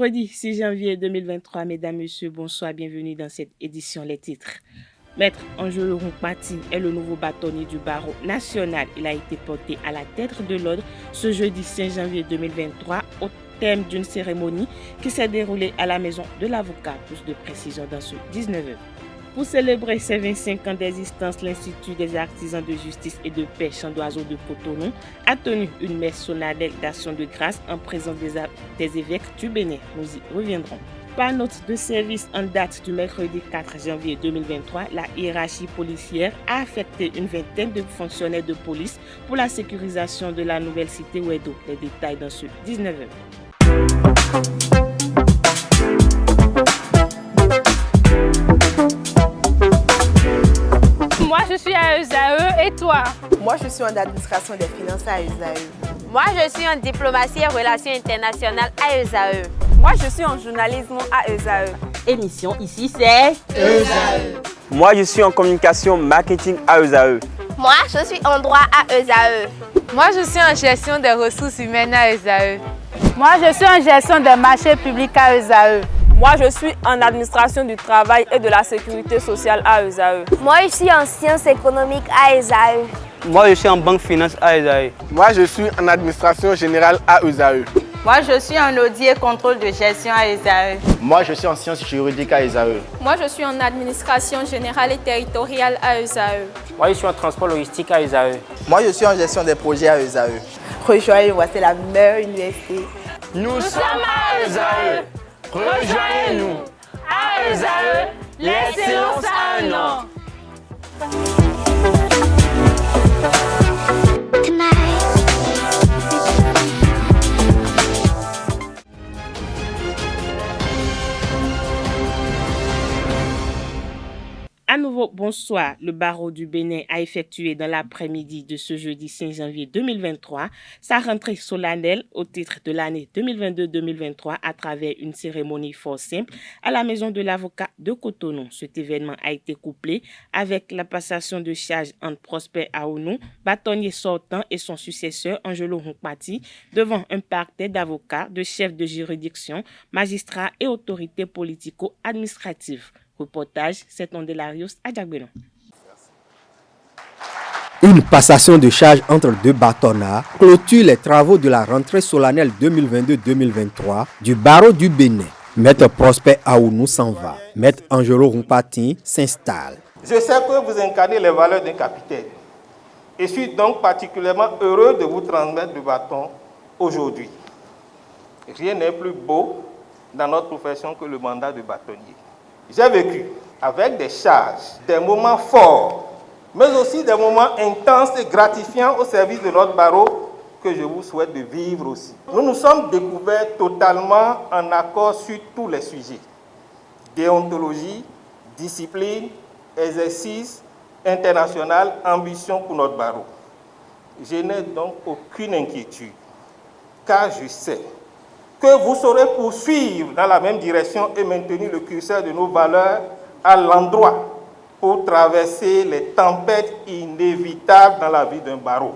Vendredi 6 janvier 2023, mesdames, messieurs, bonsoir, bienvenue dans cette édition. Les titres. Maître Angelo Hunkpati est le nouveau bâtonnier du barreau national. Il a été porté à la tête de l'ordre ce jeudi 5 janvier 2023 au thème d'une cérémonie qui s'est déroulée à la maison de l'avocat. Plus de précisions dans ce 19h. Pour célébrer ses 25 ans d'existence, l'Institut des artisans de justice et de paix Chant d'Oiseau de Cotonou a tenu une messe solennelle d'action de grâce en présence des évêques du Bénin. Nous y reviendrons. Par note de service en date du mercredi 4 janvier 2023, la hiérarchie policière a affecté une vingtaine de fonctionnaires de police pour la sécurisation de la nouvelle cité Ouedo. Les détails dans ce 19h. Moi, je suis à ESAE et toi? Moi, je suis en administration des finances à ESAE. Moi, je suis en diplomatie et relations internationales à ESAE. Moi, je suis en journalisme à ESAE. Émission ici, c'est ESAE. Moi, je suis en communication marketing à ESAE. Moi, je suis en droit à ESAE. Moi, je suis en gestion des ressources humaines à ESAE. Moi, je suis en gestion des marchés publics à ESAE. Moi, je suis en administration du travail et de la sécurité sociale à ESAE. Moi, je suis en sciences économiques à ESAE. Moi, je suis en banque finance à ESAE. Moi, je suis en administration générale à ESAE. Moi, je suis en audit et contrôle de gestion à ESAE. Moi, je suis en sciences juridiques à ESAE. Moi, je suis en administration générale et territoriale à ESAE. Moi, je suis en transport logistique à ESAE. Moi, je suis en gestion des projets à ESAE. Rejoignez-moi, c'est la meilleure université. Nous sommes à ESAE. Rejoignez-nous à ESAE, l'excellence à un an. À nouveau, bonsoir. Le barreau du Bénin a effectué dans l'après-midi de ce jeudi 5 janvier 2023 sa rentrée solennelle au titre de l'année 2022-2023 à travers une cérémonie fort simple à la maison de l'avocat de Cotonou. Cet événement a été couplé avec la passation de charge entre Prosper Aounou, bâtonnier sortant, et son successeur Angelo Hunkpati devant un parterre d'avocats, de chefs de juridiction, magistrats et autorités politico-administratives. Reportage, c'est Ondelarius Adjagbenon. Une passation de charge entre deux bâtonnats clôture les travaux de la rentrée solennelle 2022-2023 du barreau du Bénin. Maître Prosper Aounou s'en va. Maître Angelo Hunkpati s'installe. Je sais que vous incarnez les valeurs d'un capitaine et suis donc particulièrement heureux de vous transmettre le bâton aujourd'hui. Rien n'est plus beau dans notre profession que le mandat de bâtonnier. J'ai vécu avec des charges, des moments forts, mais aussi des moments intenses et gratifiants au service de notre barreau que je vous souhaite de vivre aussi. Nous nous sommes découverts totalement en accord sur tous les sujets. Déontologie, discipline, exercice international, ambition pour notre barreau. Je n'ai donc aucune inquiétude, car je sais que vous saurez poursuivre dans la même direction et maintenir le curseur de nos valeurs à l'endroit pour traverser les tempêtes inévitables dans la vie d'un barreau.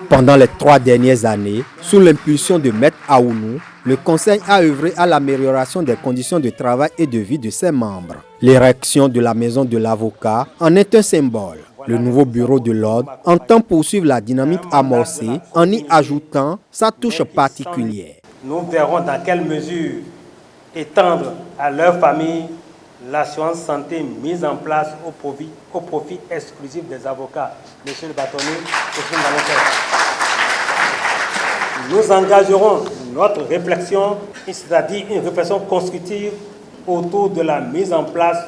Pendant les 3 dernières années, sous l'impulsion de Maître Aounou, le Conseil a œuvré à l'amélioration des conditions de travail et de vie de ses membres. L'érection de la maison de l'avocat en est un symbole. Le nouveau bureau de l'ordre entend poursuivre la dynamique amorcée en y ajoutant sa touche particulière. Nous verrons dans quelle mesure étendre à leur famille l'assurance santé mise en place au profit exclusif des avocats. Monsieur le bâtonnier, c'est ce que nous allons faire. Nous engagerons notre réflexion, c'est-à-dire une réflexion constructive autour de la mise en place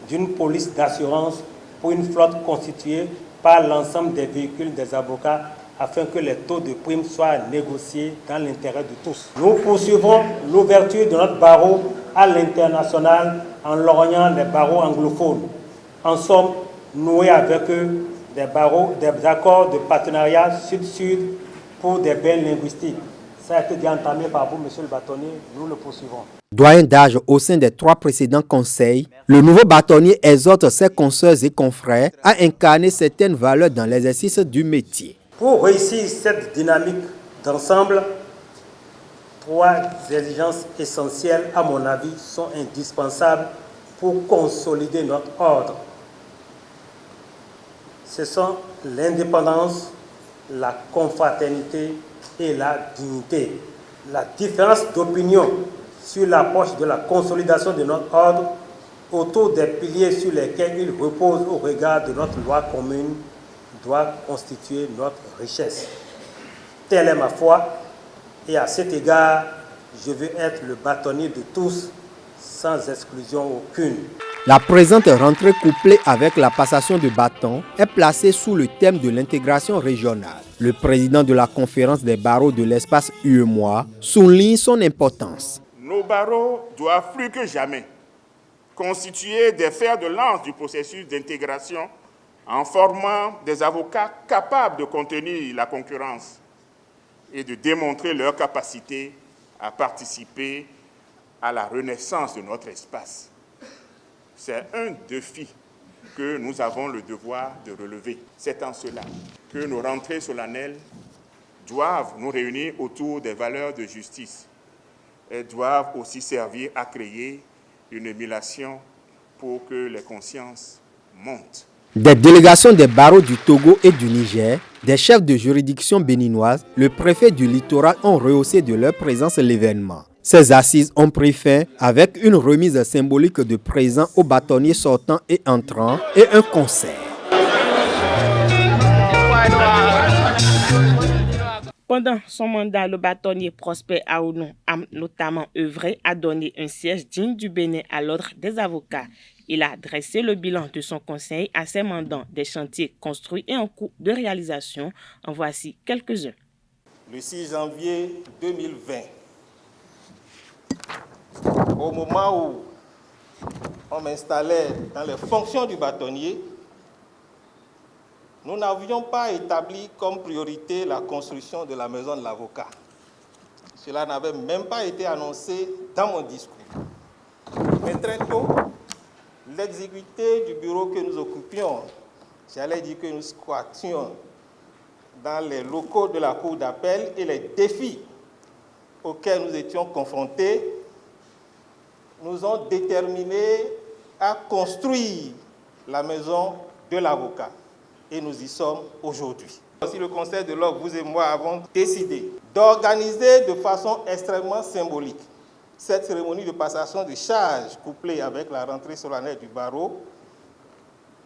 d'une police d'assurance pour une flotte constituée par l'ensemble des véhicules des avocats afin que les taux de primes soient négociés dans l'intérêt de tous. Nous poursuivrons l'ouverture de notre barreau à l'international en lorgnant les barreaux anglophones. En somme, nouer avec eux des accords de partenariat sud-sud pour des bains linguistiques. Ça a été bien entamé par vous, monsieur le bâtonnier, nous le poursuivrons. Doyen d'âge au sein des 3 précédents conseils, le nouveau bâtonnier exhorte ses consoeurs et confrères à incarner certaines valeurs dans l'exercice du métier. Pour réussir cette dynamique d'ensemble, 3 exigences essentielles, à mon avis, sont indispensables pour consolider notre ordre. Ce sont l'indépendance, la confraternité et la dignité. La différence d'opinion sur l'approche de la consolidation de notre ordre autour des piliers sur lesquels il repose au regard de notre loi commune doit constituer notre richesse. Telle est ma foi, et à cet égard, je veux être le bâtonnier de tous, sans exclusion aucune. La présente rentrée couplée avec la passation de bâton est placée sous le thème de l'intégration régionale. Le président de la conférence des barreaux de l'espace UEMOA souligne son importance. Nos barreaux doivent plus que jamais constituer des fers de lance du processus d'intégration en formant des avocats capables de contenir la concurrence et de démontrer leur capacité à participer à la renaissance de notre espace. C'est un défi que nous avons le devoir de relever. C'est en cela que nos rentrées solennelles doivent nous réunir autour des valeurs de justice. Elles doivent aussi servir à créer une émulation pour que les consciences montent. Des délégations des barreaux du Togo et du Niger, des chefs de juridiction béninoise, le préfet du littoral ont rehaussé de leur présence l'événement. Ces assises ont pris fin avec une remise symbolique de présents aux bâtonniers sortants et entrants et un concert. Pendant son mandat, le bâtonnier Prosper Aounou a notamment œuvré à donner un siège digne du Bénin à l'ordre des avocats. Il a dressé le bilan de son conseil à ses mandants des chantiers construits et en cours de réalisation. En voici quelques-uns. Le 6 janvier 2020, au moment où on m'installait dans les fonctions du bâtonnier, nous n'avions pas établi comme priorité la construction de la maison de l'avocat. Cela n'avait même pas été annoncé dans mon discours. Mais très tôt, l'exiguïté du bureau que nous occupions, j'allais dire que nous squattions dans les locaux de la Cour d'appel et les défis auxquels nous étions confrontés, nous ont déterminés à construire la maison de l'avocat. Et nous y sommes aujourd'hui. Aussi, le Conseil de l'ordre, vous et moi, avons décidé d'organiser de façon extrêmement symbolique cette cérémonie de passation de charges couplée avec la rentrée solennelle du barreau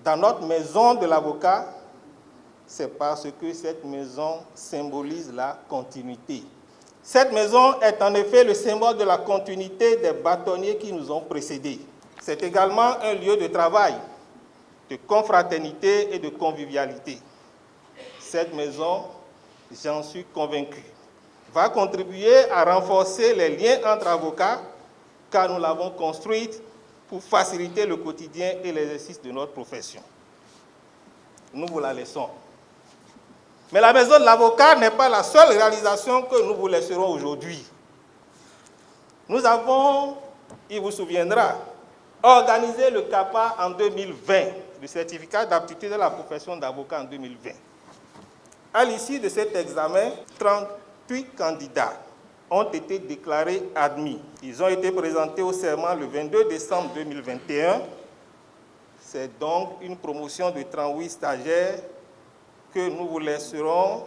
dans notre maison de l'avocat. C'est parce que cette maison symbolise la continuité. Cette maison est en effet le symbole de la continuité des bâtonniers qui nous ont précédés. C'est également un lieu de travail, de confraternité et de convivialité. Cette maison, j'en suis convaincu, va contribuer à renforcer les liens entre avocats, car nous l'avons construite pour faciliter le quotidien et l'exercice de notre profession. Nous vous la laissons. Mais la maison de l'avocat n'est pas la seule réalisation que nous vous laisserons aujourd'hui. Nous avons, il vous souviendra, organisé le CAPA en 2020, le certificat d'aptitude de la profession d'avocat en 2020. À l'issue de cet examen, 38 candidats ont été déclarés admis. Ils ont été présentés au serment le 22 décembre 2021. C'est donc une promotion de 38 stagiaires que nous vous laisserons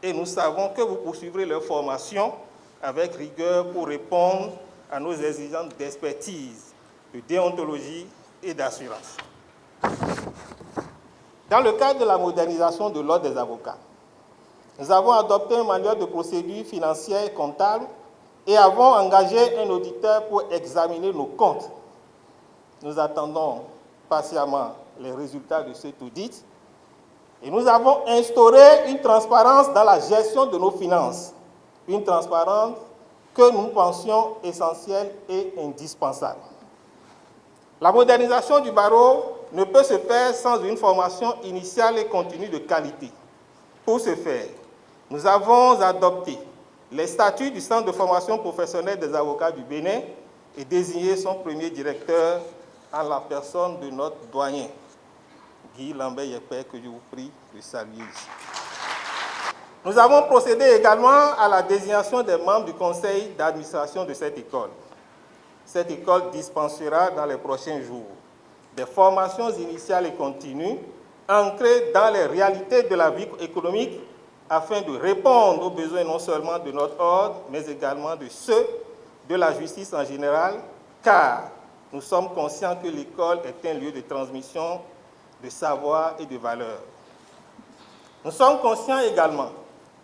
et nous savons que vous poursuivrez leur formation avec rigueur pour répondre à nos exigences d'expertise, de déontologie et d'assurance. Dans le cadre de la modernisation de l'ordre des avocats, nous avons adopté un manuel de procédure financière et comptable et avons engagé un auditeur pour examiner nos comptes. Nous attendons patiemment les résultats de cet audit et nous avons instauré une transparence dans la gestion de nos finances, une transparence que nous pensions essentielle et indispensable. La modernisation du barreau ne peut se faire sans une formation initiale et continue de qualité. Pour ce faire, nous avons adopté les statuts du Centre de formation professionnelle des avocats du Bénin et désigné son premier directeur en la personne de notre doyen, Guy Lambert-Yepé, que je vous prie de saluer ici. Nous avons procédé également à la désignation des membres du conseil d'administration de cette école. Cette école dispensera dans les prochains jours des formations initiales et continues ancrées dans les réalités de la vie économique afin de répondre aux besoins non seulement de notre ordre, mais également de ceux de la justice en général, car nous sommes conscients que l'école est un lieu de transmission de savoir et de valeurs. Nous sommes conscients également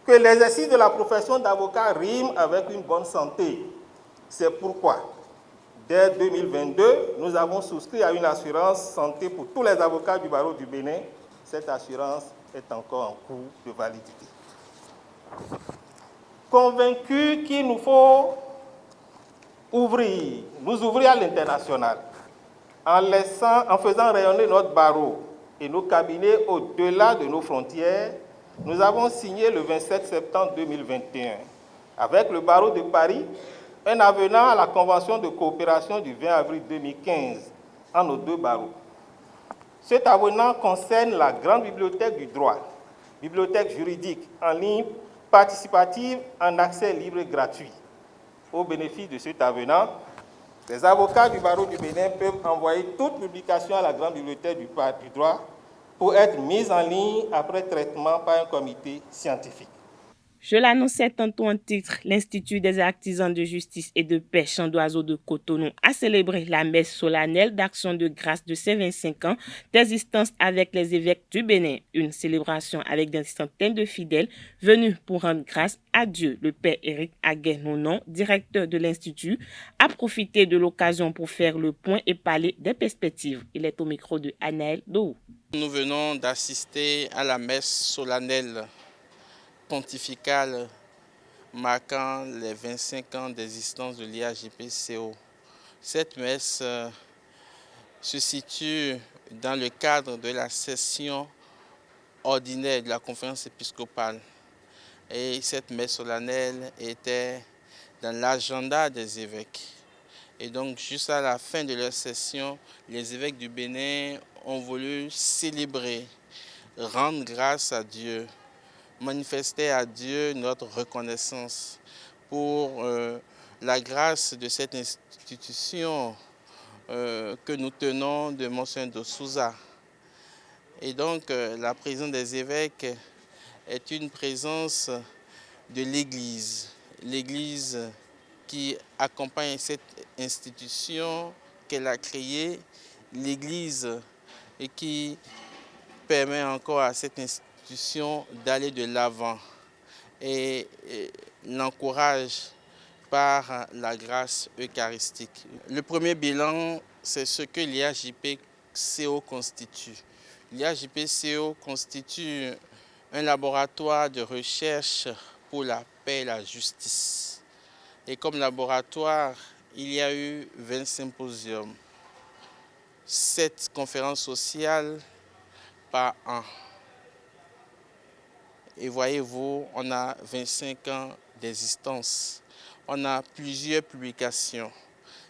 que l'exercice de la profession d'avocat rime avec une bonne santé. C'est pourquoi, dès 2022, nous avons souscrit à une assurance santé pour tous les avocats du barreau du Bénin. Cette assurance est encore en cours de validité. Convaincus qu'il nous faut nous ouvrir à l'international, en faisant rayonner notre barreau et nos cabinets au-delà de nos frontières, nous avons signé le 27 septembre 2021, avec le barreau de Paris, un avenant à la Convention de coopération du 20 avril 2015 en nos deux barreaux. Cet avenant concerne la grande bibliothèque du droit, bibliothèque juridique en ligne, participative, en accès libre et gratuit. Au bénéfice de cet avenant, les avocats du barreau du Bénin peuvent envoyer toute publication à la grande bibliothèque du droit pour être mise en ligne après traitement par un comité scientifique. Je l'annonçais tantôt en titre, l'Institut des artisans de justice et de paix Chant d'Oiseau de Cotonou a célébré la messe solennelle d'action de grâce de ses 25 ans d'existence avec les évêques du Bénin. Une célébration avec des centaines de fidèles venus pour rendre grâce à Dieu. Le père Éric Aguet-Nonon, directeur de l'Institut, a profité de l'occasion pour faire le point et parler des perspectives. Il est au micro de Anaël Dohou. Nous venons d'assister à la messe solennelle pontificale marquant les 25 ans d'existence de l'IAJP-CO. Cette messe se situe dans le cadre de la session ordinaire de la conférence épiscopale. Et cette messe solennelle était dans l'agenda des évêques. Et donc, juste à la fin de leur session, les évêques du Bénin ont voulu célébrer, rendre grâce à Dieu, manifester à Dieu notre reconnaissance pour la grâce de cette institution que nous tenons de Monseigneur de Souza. Et donc la présence des évêques est une présence de l'Église. L'Église qui accompagne cette institution qu'elle a créée, l'Église et qui permet encore à cette institution d'aller de l'avant et l'encourage par la grâce eucharistique. Le premier bilan, c'est ce que l'IAJP-CO constitue. L'IAJP-CO constitue un laboratoire de recherche pour la paix et la justice. Et comme laboratoire, il y a eu 20 symposiums, 7 conférences sociales par an. Et voyez-vous, on a 25 ans d'existence. On a plusieurs publications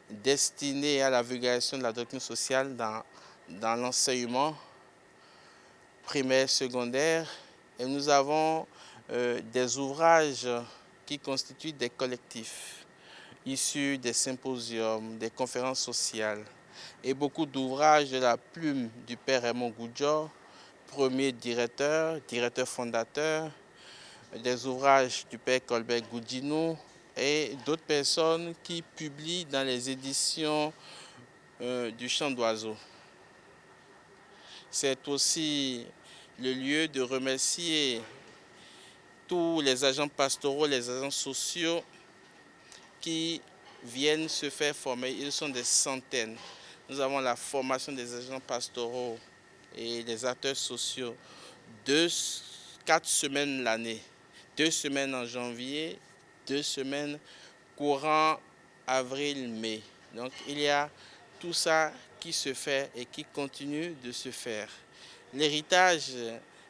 destinées à la vulgarisation de la doctrine sociale dans l'enseignement primaire, secondaire. Et nous avons des ouvrages qui constituent des collectifs issus des symposiums, des conférences sociales. Et beaucoup d'ouvrages de la plume du père Raymond Goudjor, premier directeur fondateur, des ouvrages du père Colbert Goudinou et d'autres personnes qui publient dans les éditions du Chant d'Oiseau. C'est aussi le lieu de remercier tous les agents pastoraux, les agents sociaux qui viennent se faire former. Ils sont des centaines. Nous avons la formation des agents pastoraux et des acteurs sociaux, 4 semaines l'année, 2 semaines en janvier, 2 semaines courant avril-mai. Donc il y a tout ça qui se fait et qui continue de se faire. L'héritage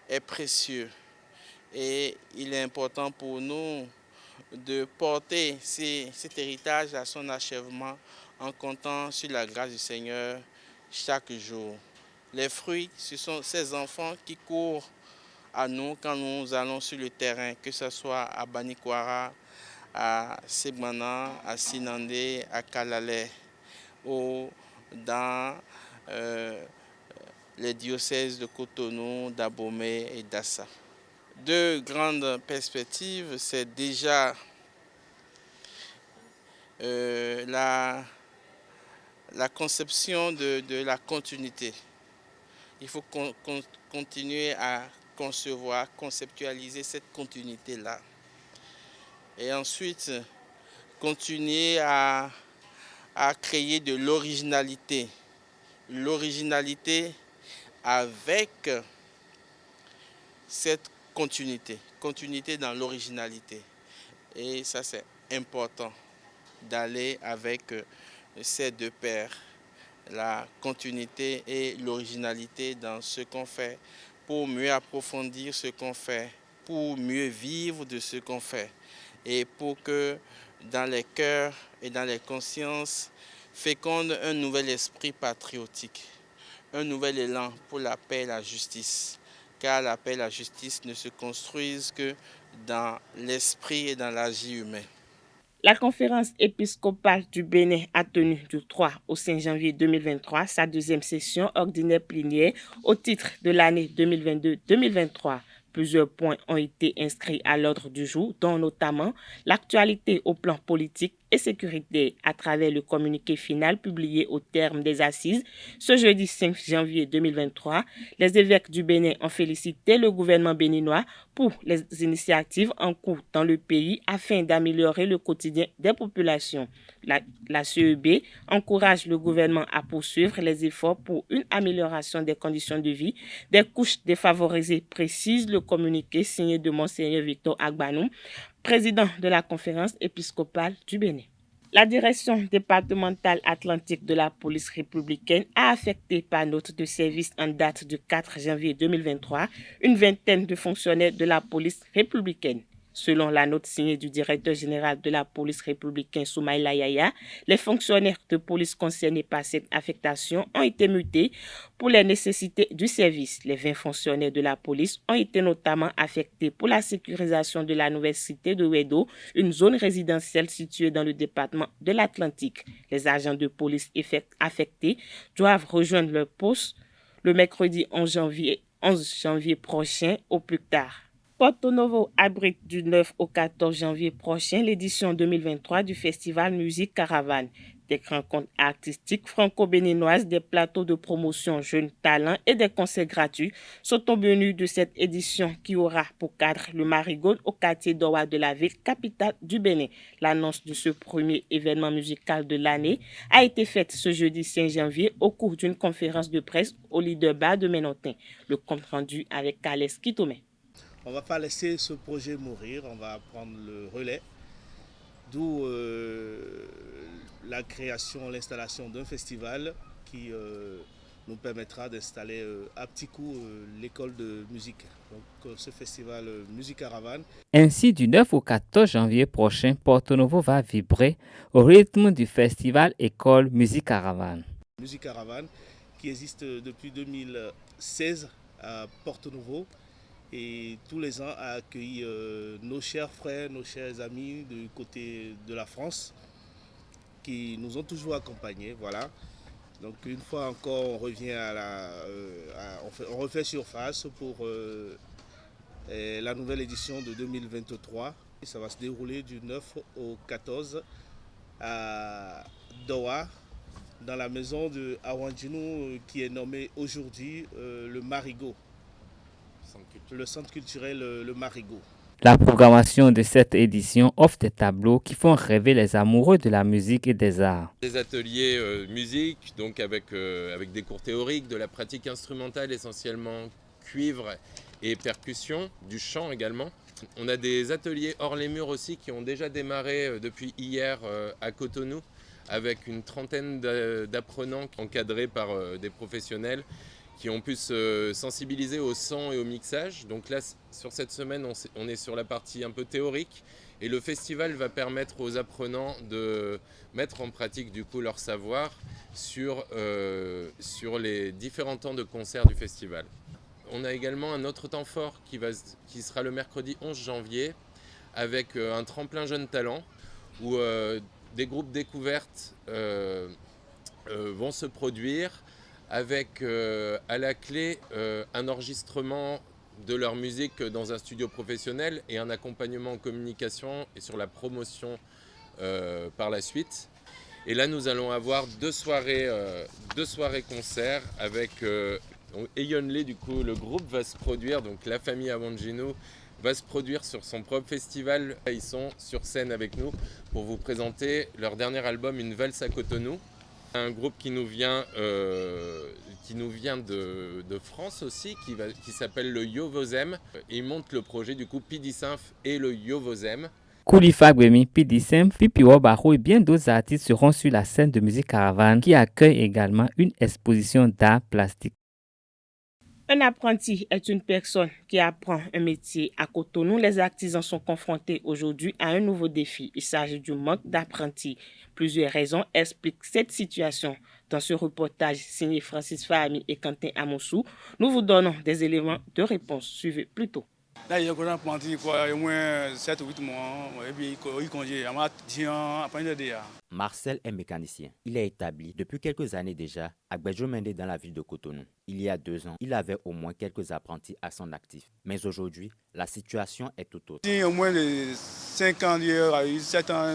est précieux et il est important pour nous de porter cet héritage à son achèvement en comptant sur la grâce du Seigneur chaque jour. Les fruits, ce sont ces enfants qui courent à nous quand nous allons sur le terrain, que ce soit à Banikwara, à Segbana, à Sinandé, à Kalale ou dans les diocèses de Cotonou, d'Abomey et d'Assa. Deux grandes perspectives, c'est déjà la conception de la continuité. Il faut continuer à concevoir, conceptualiser cette continuité-là. Et ensuite, continuer à créer de l'originalité. L'originalité avec cette continuité dans l'originalité. Et ça, c'est important d'aller avec ces deux paires, la continuité et l'originalité dans ce qu'on fait, pour mieux approfondir ce qu'on fait, pour mieux vivre de ce qu'on fait, et pour que dans les cœurs et dans les consciences féconde un nouvel esprit patriotique, un nouvel élan pour la paix et la justice, car la paix et la justice ne se construisent que dans l'esprit et dans l'agir humain. La conférence épiscopale du Bénin a tenu du 3 au 5 janvier 2023 sa deuxième session ordinaire plénière au titre de l'année 2022-2023. Plusieurs points ont été inscrits à l'ordre du jour, dont notamment l'actualité au plan politique et sécuritaire à travers le communiqué final publié au terme des assises ce jeudi 5 janvier 2023. Les évêques du Bénin ont félicité le gouvernement béninois pour les initiatives en cours dans le pays afin d'améliorer le quotidien des populations. La CEB encourage le gouvernement à poursuivre les efforts pour une amélioration des conditions de vie des couches défavorisées, précise le communiqué signé de Monseigneur Victor Agbanou, président de la conférence épiscopale du Bénin. La direction départementale atlantique de la police républicaine a affecté par note de service en date du 4 janvier 2023 une vingtaine de fonctionnaires de la police républicaine. Selon la note signée du directeur général de la police républicaine Soumaïla Yaya, les fonctionnaires de police concernés par cette affectation ont été mutés pour les nécessités du service. Les 20 fonctionnaires de la police ont été notamment affectés pour la sécurisation de la nouvelle cité de Wedo, une zone résidentielle située dans le département de l'Atlantique. Les agents de police affectés doivent rejoindre leur poste le mercredi 11 janvier prochain au plus tard. Porto Novo abrite du 9 au 14 janvier prochain l'édition 2023 du festival Musique Caravane. Des rencontres artistiques franco-béninoises, des plateaux de promotion jeunes talents et des concerts gratuits sont au menu de cette édition qui aura pour cadre le Marigot au quartier d'Owa de la ville capitale du Bénin. L'annonce de ce premier événement musical de l'année a été faite ce jeudi 5 janvier au cours d'une conférence de presse au Leader Bar de Ménontin. Le compte rendu avec Kales Kitome. On ne va pas laisser ce projet mourir, on va prendre le relais, d'où la création, l'installation d'un festival qui nous permettra d'installer à petit coup l'école de musique. Donc ce festival Musique Caravane. Ainsi, du 9 au 14 janvier prochain, Porto Novo va vibrer au rythme du festival École Musique Caravane. Musique Caravane qui existe depuis 2016 à Porto Novo. Et tous les ans a accueilli nos chers frères, nos chers amis du côté de la France qui nous ont toujours accompagnés. Voilà. Donc une fois encore, on revient on refait surface pour la nouvelle édition de 2023. Et ça va se dérouler du 9 au 14 à Doha, dans la maison de Awanjinou qui est nommée aujourd'hui le Marigot. Le centre culturel Le Marigot. La programmation de cette édition offre des tableaux qui font rêver les amoureux de la musique et des arts. Des ateliers musique, donc avec des cours théoriques, de la pratique instrumentale essentiellement cuivre et percussion, du chant également. On a des ateliers hors les murs aussi qui ont déjà démarré depuis hier à Cotonou avec une trentaine d'apprenants encadrés par des professionnels qui ont pu se sensibiliser au son et au mixage. Donc là, sur cette semaine, on est sur la partie un peu théorique et le festival va permettre aux apprenants de mettre en pratique du coup leur savoir sur les différents temps de concert du festival. on a également un autre temps fort qui sera le mercredi 11 janvier avec un tremplin jeunes talents où des groupes découvertes vont se produire avec à la clé un enregistrement de leur musique dans un studio professionnel et un accompagnement en communication et sur la promotion par la suite. Et là, nous allons avoir deux soirées concerts avec Eyonlé, du coup, le groupe va se produire, donc la famille Awanjino va se produire sur son propre festival. Ils sont sur scène avec nous pour vous présenter leur dernier album, Une valse à Cotonou. Un groupe qui nous vient de France aussi, qui s'appelle le Yovozem. Ils montent le projet du coup Pidisynf et le Yovozem. Koulifa Gwemi, Pidisem, Fipiwo Baro et bien d'autres artistes seront sur la scène de musique caravane qui accueille également une exposition d'art plastique. Un apprenti est une personne qui apprend un métier. À Cotonou, les artisans sont confrontés aujourd'hui à un nouveau défi. Il s'agit du manque d'apprentis. Plusieurs raisons expliquent cette situation. Dans ce reportage signé Francis Fahmi et Quentin Amoussou, nous vous donnons des éléments de réponse. Suivez plutôt. Là, il y a un apprenti, au moins 7 ou 8 mois, et puis il congé. Marcel est mécanicien. Il est établi depuis quelques années déjà à Gbedjomende dans la ville de Cotonou. Il y a 2 ans, il avait au moins quelques apprentis à son actif. Mais aujourd'hui, la situation est tout autre. Au moins 5 ans, 7 ans,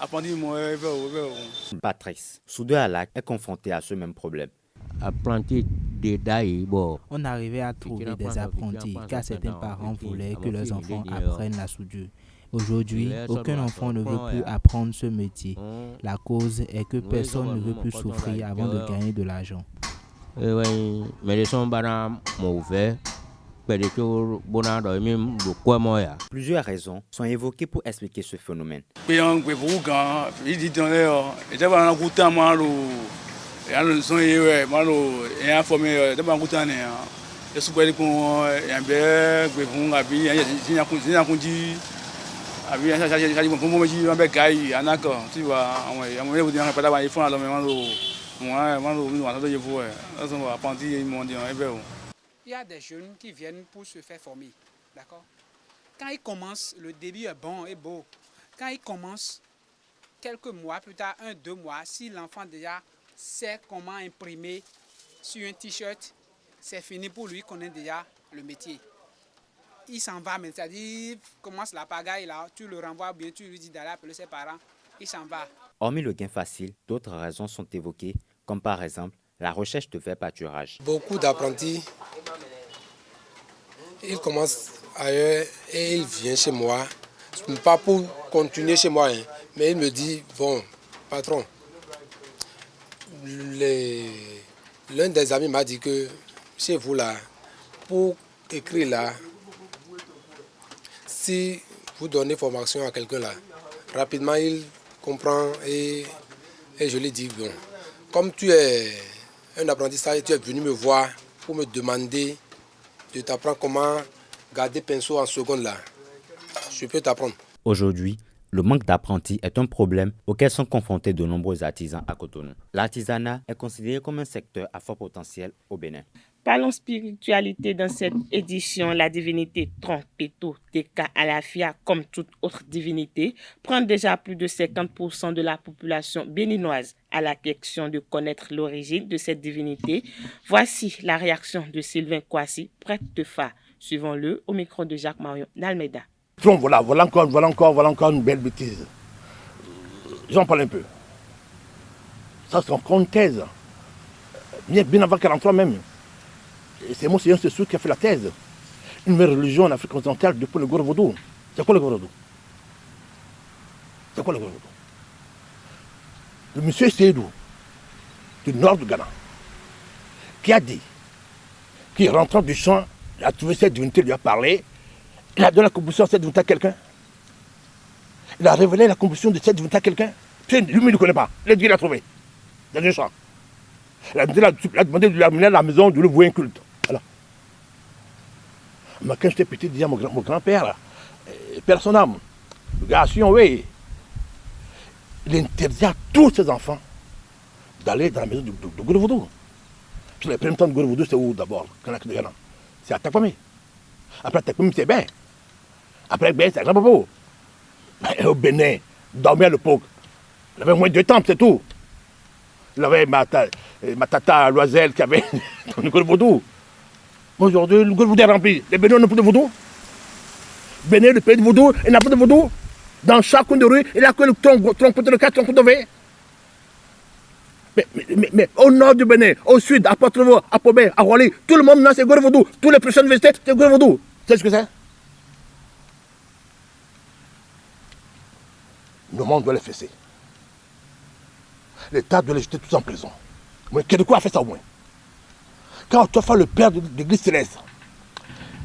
apprenti, Patrice, soudeur à lac, est confronté à ce même problème. On arrivait à trouver des apprentis car certains parents voulaient que leurs enfants apprennent la soudure. Aujourd'hui, aucun enfant ne veut plus apprendre ce métier. La cause est que personne ne veut plus souffrir avant de gagner de l'argent. Plusieurs raisons sont évoquées pour expliquer ce phénomène. Il y a des jeunes qui viennent pour se faire former, d'accord? Quand ils commencent, le début est bon et beau. Quand ils commencent, quelques mois plus tard, 1-2 mois, si l'enfant déjà sait comment imprimer sur un t-shirt, c'est fini pour lui, il connaît déjà le métier. Il s'en va, mais c'est-à-dire, commence la pagaille là, tu le renvoies bien, tu lui dis d'aller appeler ses parents, il s'en va. Hormis le gain facile, d'autres raisons sont évoquées, comme par exemple la recherche de vrai pâturage. Beaucoup d'apprentis, ils commencent ailleurs et ils viennent chez moi, pas pour continuer chez moi, mais ils me disent, bon, patron, l'un des amis m'a dit que chez vous là, pour écrire là, si vous donnez formation à quelqu'un là, rapidement il comprend et je lui dis, bon, comme tu es un apprentissage, tu es venu me voir pour me demander de t'apprendre comment garder pinceau en seconde là. Je peux t'apprendre. Aujourd'hui, le manque d'apprentis est un problème auquel sont confrontés de nombreux artisans à Cotonou. L'artisanat est considéré comme un secteur à fort potentiel au Bénin. Parlons spiritualité dans cette édition. La divinité Trompeto Teka Alafia, comme toute autre divinité, prend déjà plus de 50% de la population béninoise à la question de connaître l'origine de cette divinité. Voici la réaction de Sylvain Kwasi, prêtre de Fa. Suivons-le au micro de Jacques Marion Nalmeda. Voilà encore une belle bêtise. J'en parle un peu. Ça, c'est encore une thèse. Bien avant 43 même. Et c'est Monseigneur Sessou qui a fait la thèse. Une nouvelle religion en Afrique occidentale depuis le Gorovodou. C'est quoi le Gorovodou? C'est quoi le Gorovodou? Le monsieur Seydou, du nord du Ghana, qui a dit qu'il rentrant du champ, il a trouvé cette divinité, lui a parlé, il a donné la composition de cette divinité à quelqu'un. Il a révélé la composition de cette divinité à quelqu'un. Lui-même, il ne connaît pas. Il a dit qu'il l'a trouvé dans un champ. Il a demandé de lui amener à la maison, de lui vouer un culte. Alors, mais quand j'étais petit, déjà mon grand-père, là, père son âme, le gars, oui, il interdisait à tous ses enfants d'aller dans la maison du Gorovodou. Les premiers temps de Gorovodou, c'est où d'abord? Ghana. c'est à Takwame. Après Takwame, c'est Ben. Après Ben, c'est à Grand Bobo. Au Bénin, dormir à l'époque. Il avait moins de temps, c'est tout. Il avait ma tata Loisel qui avait le Gros Vaudou. Aujourd'hui, le Gros Vaudou est rempli. Les Bénins n'ont plus de Vaudou. Bénin, le pays de Vaudou, il n'a pas de Vaudou. Dans chaque coin de rue, il n'a que le tronc de 4 troncs de V. Mais au nord du Bénin, au sud, à Port-Nouveau, à Pobé, à Roli, tout le monde a ses Gros Vaudou. Tous les prochaines universités, c'est Gros Vaudou. C'est ce que c'est? Le monde doit les fesser. L'État doit les jeter tous en prison. Mais Kédougou a fait ça au moins. Quand tu as fait le père de l'église céleste,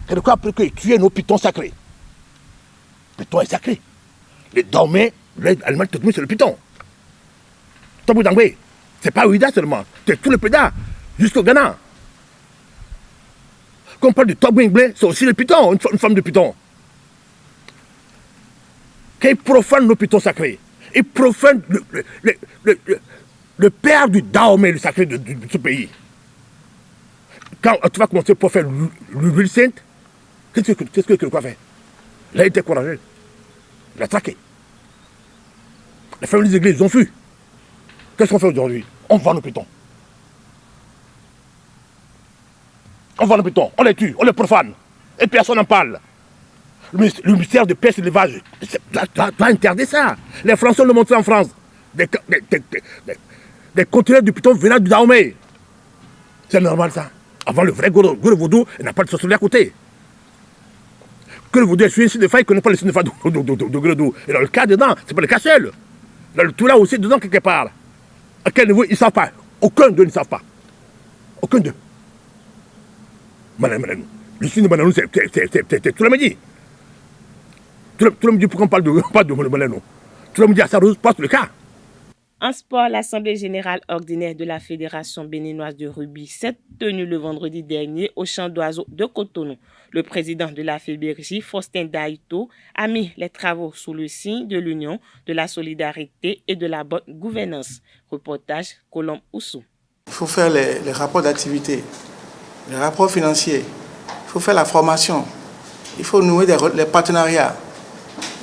Kédougou a pris que tu es nos pitons sacrés. Le piton est sacré. Les dormés, l'animal tout c'est le piton. Tombou d'Angwé, c'est pas Ouida seulement, c'est tout le pédard, jusqu'au Ghana. Quand on parle du Tombou Inglé, c'est aussi le piton, une forme de piton. Quand ils profanent nos pitons sacrés, ils profanent le père du Dahomey, le sacré de ce pays. Quand tu vas commencer pour faire l'huile sainte, qu'est-ce que le quoi fait? Il a été courageux. Il a traqué. Les familles des églises ont fui. Qu'est-ce qu'on fait aujourd'hui? On vend nos pitons. On vend nos pitons, on les tue, on les profane. Et personne n'en parle. Le ministère de Pêche et d'Élevage doit interdire ça. Les Français l'ont montré en France. Des conteneurs de pitons venant du Dahomey. C'est normal ça. Avant le vrai gros Vaudou, il n'a pas de sorcellerie à côté. Que le Vaudou est sur une cinéfaille, il ne connaît pas le cinéfaille de Gredou. Et dans le cas dedans, c'est pas le cas seul. Dans le tout là aussi, dedans quelque part. À quel niveau, ils ne savent pas. Aucun d'eux ne savent pas. Aucun d'eux. Madame, le cinéma de Mananou, c'est tout le midi. Tout le monde dit pourquoi on parle de Mananou. Tout le monde dit à Sarouz, pas le cas. En sport, l'Assemblée générale ordinaire de la Fédération béninoise de rugby s'est tenue le vendredi dernier au Champ d'Oiseaux de Cotonou. Le président de la FEBRJ, Faustin Daïto, a mis les travaux sous le signe de l'union, de la solidarité et de la bonne gouvernance. Reportage Colombe Oussou. Il faut faire les rapports d'activité, les rapports financiers, il faut faire la formation, il faut nouer les partenariats,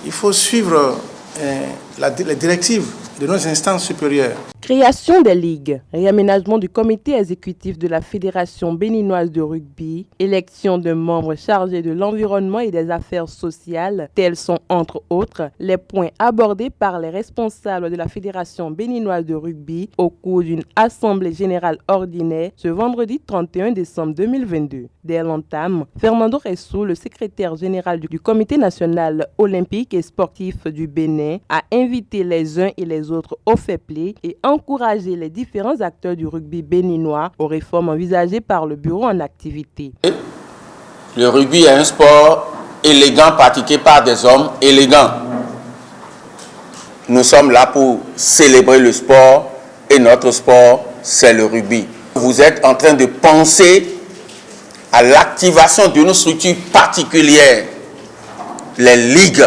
il faut suivre les directives de nos instances supérieures. Création des ligues, réaménagement du comité exécutif de la Fédération béninoise de rugby, élection de membres chargés de l'environnement et des affaires sociales, tels sont entre autres les points abordés par les responsables de la Fédération béninoise de rugby au cours d'une assemblée générale ordinaire ce vendredi 31 décembre 2022. Dès l'entame, Fernando Ressou, le secrétaire général du Comité national olympique et sportif du Bénin, a invité les uns et les autres au fair play et encourager les différents acteurs du rugby béninois aux réformes envisagées par le bureau en activité. Le rugby est un sport élégant pratiqué par des hommes élégants. Nous sommes là pour célébrer le sport et notre sport, c'est le rugby. Vous êtes en train de penser à l'activation d'une structure particulière, les ligues.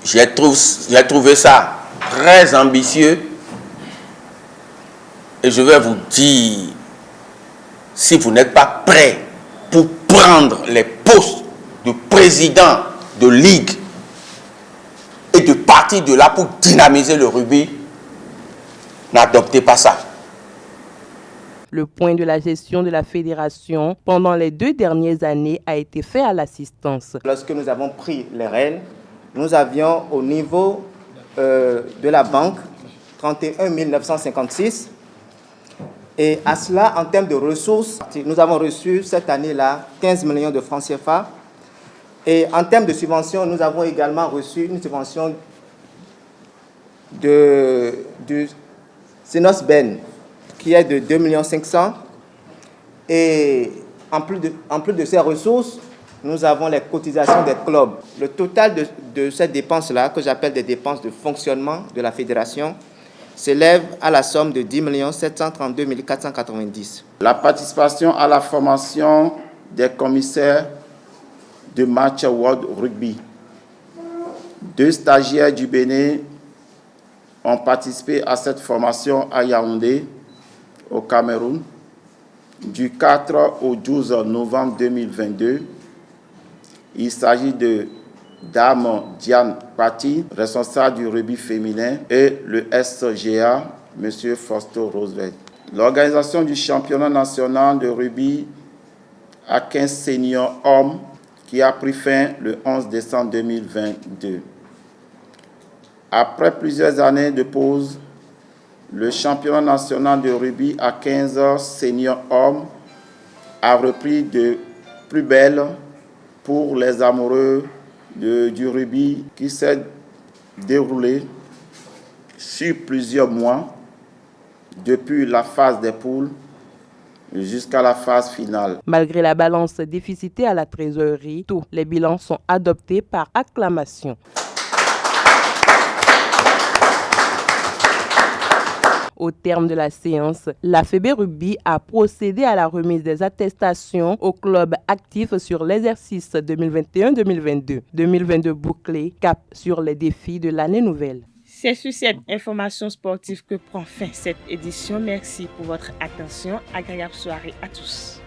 J'ai trouvé ça très ambitieux et je vais vous dire, si vous n'êtes pas prêts pour prendre les postes de président de ligue et de partir de là pour dynamiser le rugby, n'adoptez pas ça. Le point de la gestion de la fédération pendant les 2 dernières années a été fait à l'assistance. Lorsque nous avons pris les rênes, nous avions au niveau de la banque 31 956. Et à cela, en termes de ressources, nous avons reçu cette année-là 15 millions de francs CFA. Et en termes de subventions, nous avons également reçu une subvention du Sénos Ben, qui est de 2 500 000. Et en plus de ces ressources, nous avons les cotisations des clubs. Le total de ces dépenses-là, que j'appelle des dépenses de fonctionnement de la fédération, s'élève à la somme de 10 732 490. La participation à la formation des commissaires de match World Rugby. 2 stagiaires du Bénin ont participé à cette formation à Yaoundé, au Cameroun. du 4 au 12 novembre 2022. Il s'agit de Dame Diane Patti, responsable du rugby féminin, et le SGA, M. Fausto Roosevelt. L'organisation du championnat national de rugby à 15 seniors hommes qui a pris fin le 11 décembre 2022. Après plusieurs années de pause, le championnat national de rugby à 15 seniors hommes a repris de plus belle pour les amoureux du rugby qui s'est déroulé sur plusieurs mois, depuis la phase des poules jusqu'à la phase finale. Malgré la balance déficitaire à la trésorerie, tous les bilans sont adoptés par acclamation. Au terme de la séance, la FEB Rugby a procédé à la remise des attestations aux clubs actifs sur l'exercice 2021-2022. 2022 bouclé, cap sur les défis de l'année nouvelle. C'est sur cette information sportive que prend fin cette édition. Merci pour votre attention. Agréable soirée à tous.